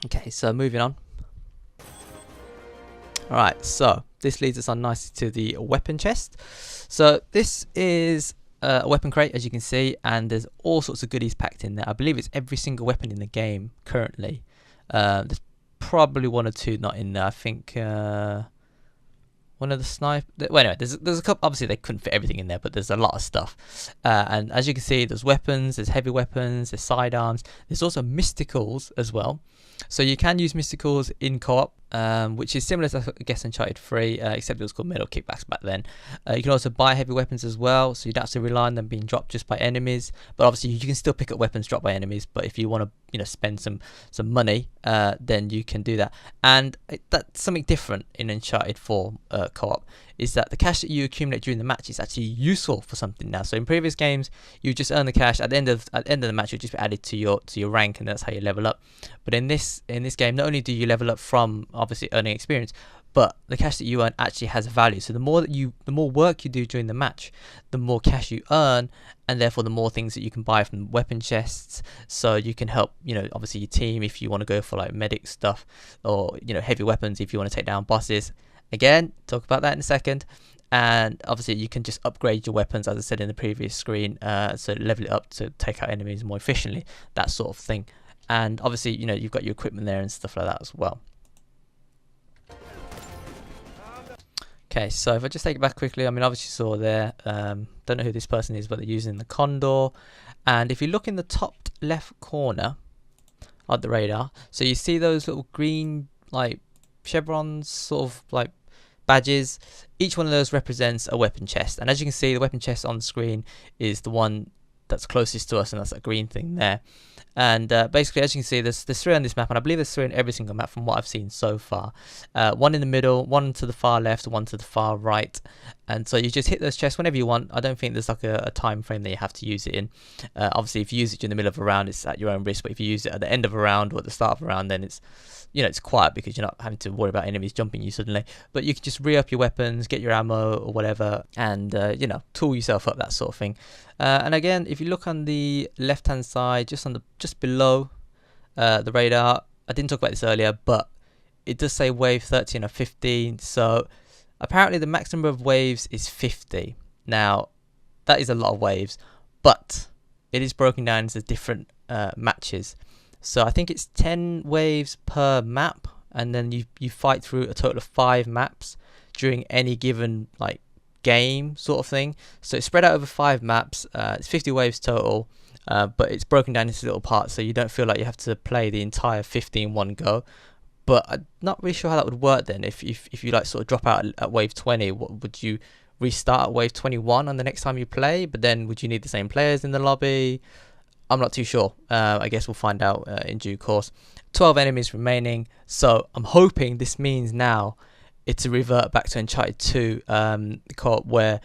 Okay, so moving on. Alright, so this leads us on nicely to the weapon chest. So this is a weapon crate, as you can see, and there's all sorts of goodies packed in there. I believe it's every single weapon in the game currently. There's probably one or two not in there. I think one of the sniper. Well, anyway, there's a couple. Obviously, they couldn't fit everything in there, but there's a lot of stuff. And as you can see, there's weapons, there's heavy weapons, there's sidearms. There's also mysticals as well. So you can use mysticals in co-op, which is similar to, I guess, Uncharted 3, except it was called metal kickbacks back then. You can also buy heavy weapons as well, so you don't have to rely on them being dropped just by enemies. But obviously, you can still pick up weapons dropped by enemies. But if you want to, spend some money, then you can do that. And that's something different in Uncharted 4 co-op. Is that the cash that you accumulate during the match is actually useful for something now. So in previous games, you just earn the cash at the end of the match. It just be added to your rank, and that's how you level up. But in this game, not only do you level up from obviously earning experience, but the cash that you earn actually has value. So the more work you do during the match, the more cash you earn, and therefore the more things that you can buy from weapon chests. So you can help, obviously your team if you want to go for like medic stuff, or heavy weapons if you want to take down bosses. Again, talk about that in a second. And obviously you can just upgrade your weapons, as I said in the previous screen, so level it up to take out enemies more efficiently, that sort of thing. And obviously, you've got your equipment there and stuff like that as well. Okay, so if I just take it back quickly, I mean, obviously you saw there, don't know who this person is, but they're using the Condor. And if you look in the top left corner of the radar, so you see those little green, like, chevrons, sort of like badges. Each one of those represents a weapon chest, and as you can see, the weapon chest on the screen is the one that's closest to us, and that's that green thing there. And basically, as you can see, there's three on this map, and I believe there's three in every single map from what I've seen so far. One in the middle, one to the far left, one to the far right. And so you just hit those chests whenever you want. I don't think there's like a time frame that you have to use it in. Obviously, if you use it in the middle of a round, it's at your own risk. But if you use it at the end of a round or at the start of a round, then it's it's quiet because you're not having to worry about enemies jumping you suddenly. But you can just re-up your weapons, get your ammo or whatever, and tool yourself up, that sort of thing. And again, if you look on the left-hand side, just below the radar, I didn't talk about this earlier, but it does say wave 13 or 15. So apparently the max number of waves is 50. Now, that is a lot of waves, but it is broken down into different matches. So I think it's 10 waves per map, and then you fight through a total of 5 maps during any given game sort of thing. So it's spread out over 5 maps. It's 50 waves total, but it's broken down into little parts, so you don't feel like you have to play the entire 50 in one go. But I'm not really sure how that would work then. If you sort of drop out at wave 20, what would you restart at wave 21 on the next time you play? But then would you need the same players in the lobby? I'm not too sure. I guess we'll find out in due course. 12 enemies remaining, so I'm hoping this means now it's a revert back to Uncharted 2 co-op, where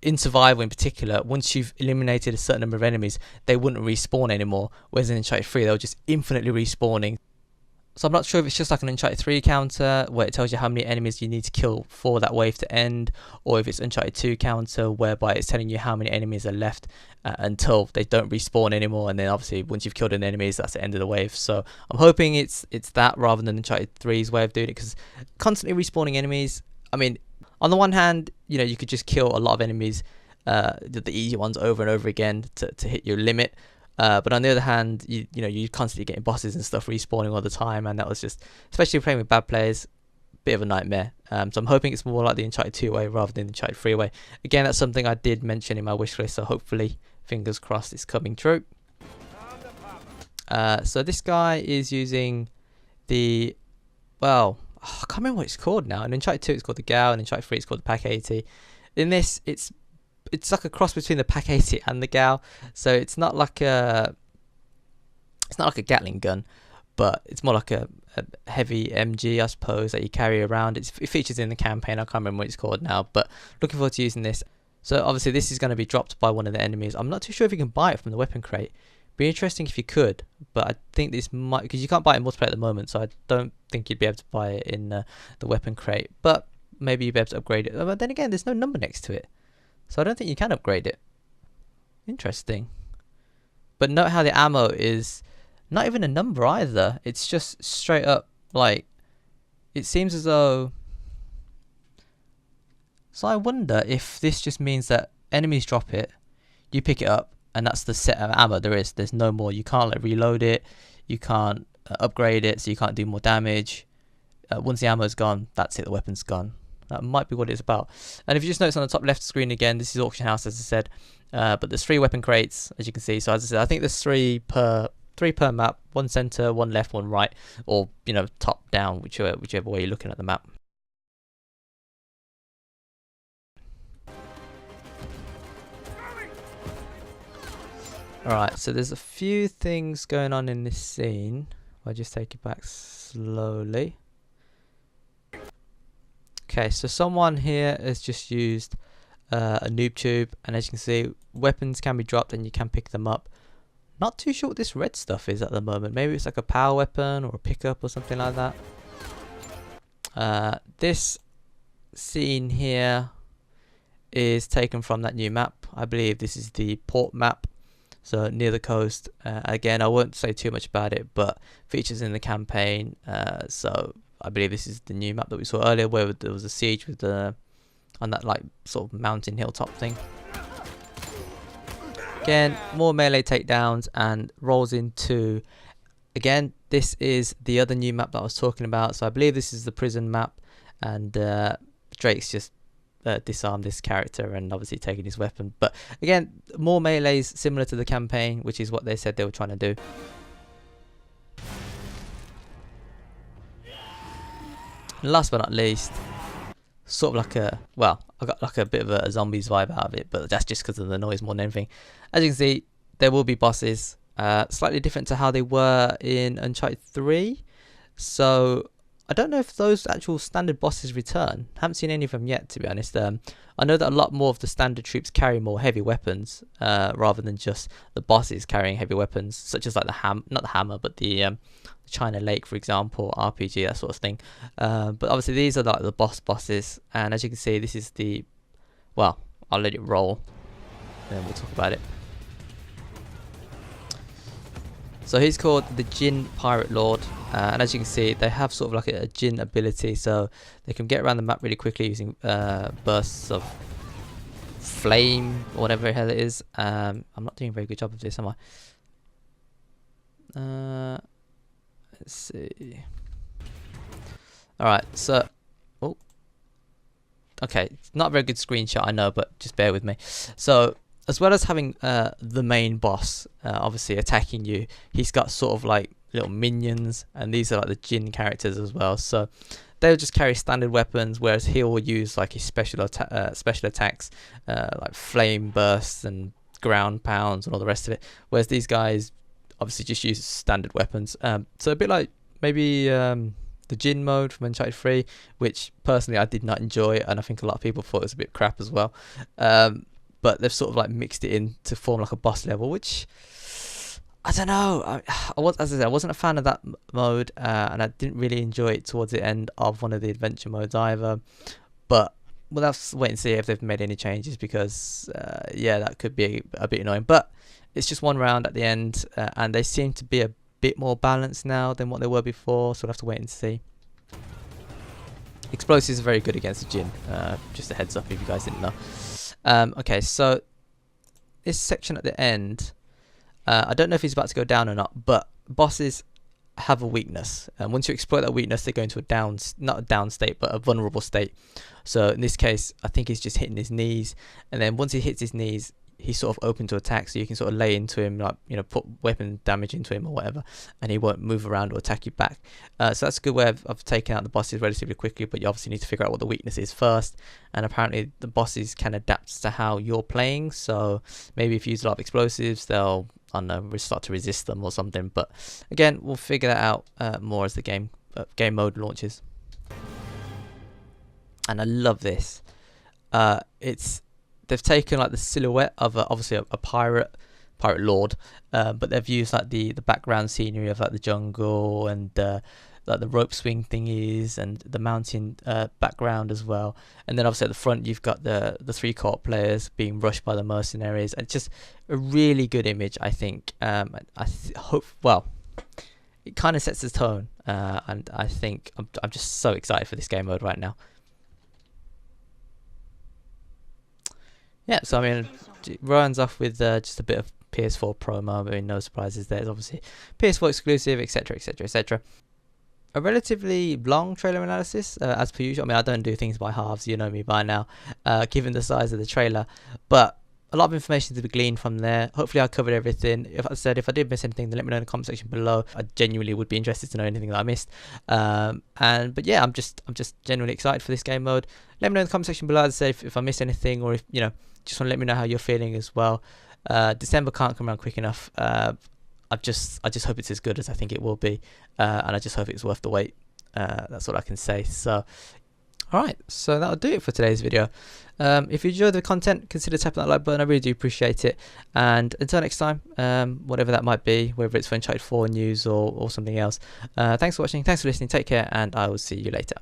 in survival in particular, once you've eliminated a certain number of enemies, they wouldn't respawn anymore, whereas in Uncharted 3 they were just infinitely respawning. So I'm not sure if it's just like an Uncharted 3 counter where it tells you how many enemies you need to kill for that wave to end, or if it's Uncharted 2 counter whereby it's telling you how many enemies are left until they don't respawn anymore, and then obviously once you've killed an enemies, that's the end of the wave. So I'm hoping it's that rather than Uncharted 3's way of doing it, because constantly respawning enemies, I mean, on the one hand, you could just kill a lot of enemies, the easy ones over and over again to hit your limit. But on the other hand, you're constantly getting bosses and stuff respawning all the time, and that was just, especially playing with bad players, a bit of a nightmare. So I'm hoping it's more like the Uncharted 2 way rather than the Uncharted 3 way. Again, that's something I did mention in my wish list, so hopefully, fingers crossed, it's coming true. So this guy is using the, I can't remember what it's called now. In Uncharted 2 it's called the Gal, and in Uncharted 3 it's called the Pack 80. In this, it's like a cross between the Pack 80 and the Gal, so it's not like a Gatling gun, but it's more like a heavy MG, I suppose, that you carry around. It features in the campaign. I can't remember what it's called now, but looking forward to using this. So obviously this is going to be dropped by one of the enemies. I'm not too sure if you can buy it from the weapon crate. Be interesting if you could, but I think this might, because you can't buy it in multiplayer at the moment, so I don't think you'd be able to buy it in the weapon crate. But maybe you'd be able to upgrade it. But then again, there's no number next to it, so I don't think you can upgrade it. Interesting. But note how the ammo is not even a number either. It's just straight up like, it seems as though. So I wonder if this just means that enemies drop it, you pick it up, and that's the set of ammo there is. There's no more. You can't like reload it. You can't upgrade it, so you can't do more damage. Once the ammo's gone, that's it. The weapon's gone. That might be what it's about. And if you just notice on the top left screen again, this is auction house, as I said. But there's 3 weapon crates, as you can see. So as I said, I think there's 3 per map. 1 center, 1 left, 1 right, or top down, whichever way you're looking at the map. Alright, so there's a few things going on in this scene. I'll just take it back slowly. Okay, so someone here has just used a noob tube, and as you can see, weapons can be dropped and you can pick them up. Not too sure what this red stuff is at the moment. Maybe it's like a power weapon or a pickup or something like that. This scene here is taken from that new map. I believe this is the port map. So near the coast. Again, I won't say too much about it, but features in the campaign. So I believe this is the new map that we saw earlier, where there was a siege with on that like sort of mountain hilltop thing. Again, more melee takedowns, and rolls into. Again, this is the other new map that I was talking about. So I believe this is the prison map, and Drake's just disarmed this character and obviously taking his weapon. But again, more melees similar to the campaign, which is what they said they were trying to do. And last but not least, sort of like a, well, I got like a bit of a zombies vibe out of it, but that's just because of the noise more than anything. As you can see, there will be bosses, slightly different to how they were in Uncharted 3. So I don't know if those actual standard bosses return. Haven't seen any of them yet, to be honest. I know that a lot more of the standard troops carry more heavy weapons, rather than just the bosses carrying heavy weapons, such as like not the hammer, but the China Lake, for example, RPG, that sort of thing. But obviously these are like the bosses, and as you can see, this is the, well, I'll let it roll, and then we'll talk about it. So he's called the Jinn Pirate Lord, and as you can see, they have sort of like a Jinn ability, so they can get around the map really quickly using bursts of flame, or whatever the hell it is. I'm not doing a very good job of this, am I? Let's see. Alright, so, oh, okay, not a very good screenshot, I know, but just bear with me. So, as well as having the main boss obviously attacking you, he's got sort of like little minions, and these are like the Jinn characters as well. So they'll just carry standard weapons, whereas he will use like his special attacks, like flame bursts and ground pounds and all the rest of it. Whereas these guys obviously just use standard weapons. So a bit like maybe the Jinn mode from Uncharted 3, which personally I did not enjoy, and I think a lot of people thought it was a bit crap as well. But they've sort of like mixed it in to form like a boss level, which I don't know. As I said, I wasn't a fan of that mode, and I didn't really enjoy it towards the end of one of the adventure modes either. But we'll have to wait and see if they've made any changes, because yeah, that could be a bit annoying. But it's just one round at the end, and they seem to be a bit more balanced now than what they were before. So we'll have to wait and see. Explosives are very good against the Jinn. Just a heads up if you guys didn't know. Okay, so this section at the end, I don't know if he's about to go down or not, but bosses have a weakness, and once you exploit that weakness, they go into a not a down state, but a vulnerable state. So in this case, I think he's just hitting his knees, and then once he hits his knees, he's sort of open to attack, so you can sort of lay into him, like, you know, put weapon damage into him or whatever, and he won't move around or attack you back. So that's a good way of taking out the bosses relatively quickly, but you obviously need to figure out what the weakness is first, and apparently the bosses can adapt to how you're playing. So maybe if you use a lot of explosives, they'll, I don't know, start to resist them or something. But again, we'll figure that out more as the game mode launches. And I love this. They've taken like the silhouette of obviously a pirate lord, but they've used like the background scenery of like the jungle and like the rope swing thingies and the mountain background as well. And then obviously at the front you've got the 3 co-op players being rushed by the mercenaries. And it's just a really good image, I think. Well, it kind of sets the tone, and I think I'm just so excited for this game mode right now. Yeah, so I mean, it runs off with just a bit of PS4 promo. I mean, no surprises there. It's obviously PS4 exclusive, etc., etc., etc. A relatively long trailer analysis, as per usual. I mean, I don't do things by halves, you know me by now, given the size of the trailer. But a lot of information to be gleaned from there. Hopefully I covered everything. If I did miss anything, then let me know in the comment section below. I genuinely would be interested to know anything that I missed. But yeah, I'm just genuinely excited for this game mode. Let me know in the comment section below, as I said, if I missed anything, or if just want to let me know how you're feeling as well. December can't come around quick enough. I just hope it's as good as I think it will be, and I just hope it's worth the wait. That's all I can say. So alright, so that'll do it for today's video. If you enjoyed the content, consider tapping that like button. I really do appreciate it. And until next time, whatever that might be, whether it's for Uncharted 4 news or something else, thanks for watching, thanks for listening, take care, and I will see you later.